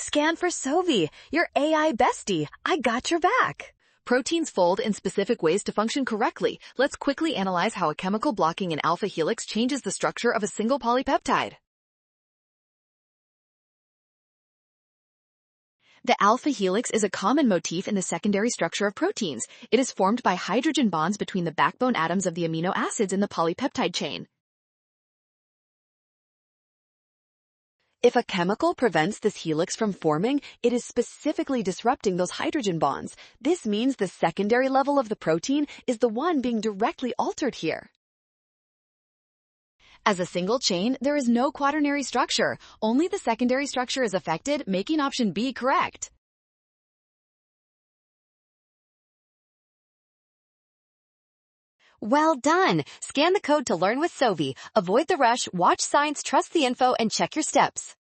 Scan for Sovi, your AI bestie. I got your back. Proteins fold in specific ways to function correctly. Let's quickly analyze how a chemical blocking an alpha helix changes the structure of a single polypeptide. The alpha helix is a common motif in the secondary structure of proteins. It is formed by hydrogen bonds between the backbone atoms of the amino acids in the polypeptide chain. If a chemical prevents this helix from forming, it is specifically disrupting those hydrogen bonds. This means the secondary level of the protein is the one being directly altered here. As a single chain, there is no quaternary structure. Only the secondary structure is affected, making option B correct. Well done! Scan the code to learn with Sovi. Avoid the rush, watch signs, trust the info, and check your steps.